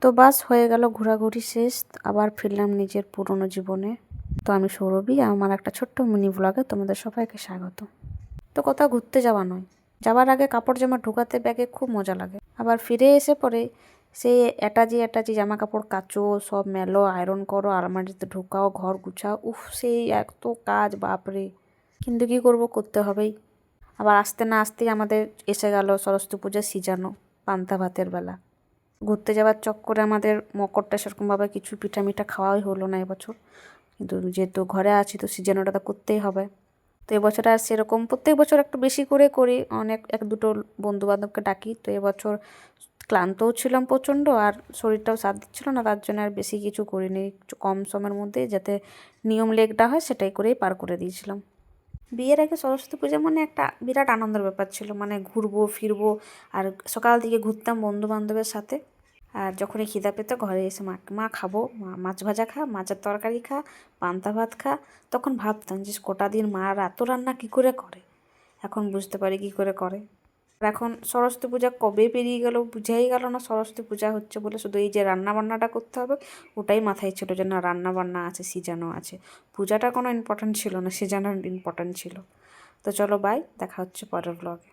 তো বাস হয়ে গেল ঘোরাঘুরি শেষ, আবার ফিরলাম নিজের পুরনো জীবনে। তো আমি সৌরভী, আমার একটা ছোট্ট মিনি ব্লগে তোমাদের সবাইকে স্বাগত। তো কোথাও ঘুরতে যাওয়া নয়, যাওয়ার আগে কাপড় জামা ঢোকাতে ব্যাগে খুব মজা লাগে। আবার ফিরে এসে পরে সেই অ্যাটাচি জামা কাপড় কাচো, সব মেলো, আয়রন করো, আলমারিতে ঢোকাও, ঘর গুছাও, উফ সেই এত কাজ, বাপরে। কিন্তু কি করব, করতে হবেই। আবার আসতে না আসতেই আমাদের এসে গেল সরস্বতী পূজা সিজানো, পান্তা ভাতের বেলা। ঘুরতে যাওয়ার চক্করে আমাদের মকরটা সেরকমভাবে কিছু পিঠা মিঠা খাওয়াই হলো না এবছর, কিন্তু যেহেতু ঘরে আছি তো সিজনটা তো করতেই হবে। তো এবছর আর সেরকম, প্রত্যেক বছর একটু বেশি করে করি, অনেক এক দুটো বন্ধুবান্ধবকে ডাকি। তো এবছর ক্লান্তও ছিলাম প্রচণ্ড, আর শরীরটাও সাথ দিচ্ছিল না, তার জন্য আর বেশি কিছু করিনি, একটু কম সময়ের মধ্যে যাতে নিয়ম লেগটা হয় সেটাই করেই পার করে দিয়েছিলাম। বিয়ের আগে সরস্বতী পূজা মানে একটা বিরাট আনন্দের ব্যাপার ছিল, মানে ঘুরবো ফিরবো, আর সকাল থেকে ঘুরতাম বন্ধু বান্ধবের সাথে। আর যখনই খিদা পেতো ঘরে এসে মা খাবো, মাছ ভাজা খা, মাছের তরকারি খা, পান্তা ভাত খা। তখন ভাবতাম যে গোটা দিন মা এত রান্না কী করে করে, এখন বুঝতে পারি কী করে করে। আর এখন সরস্বতী পূজা কবে পেরিয়ে গেল বুঝাই গেল না, সরস্বতী পূজা হচ্ছে বলে শুধু এই যে রান্না বান্নাটা করতে হবে ওটাই মাথায় ছিল, যে না রান্না বান্না আছে, সিজানো আছে। পূজাটা কোনো ইম্পর্ট্যান্ট ছিল না, সিজানো ইম্পর্ট্যান্ট ছিল। তো চলো বাই, দেখা হচ্ছে পরের ব্লগে।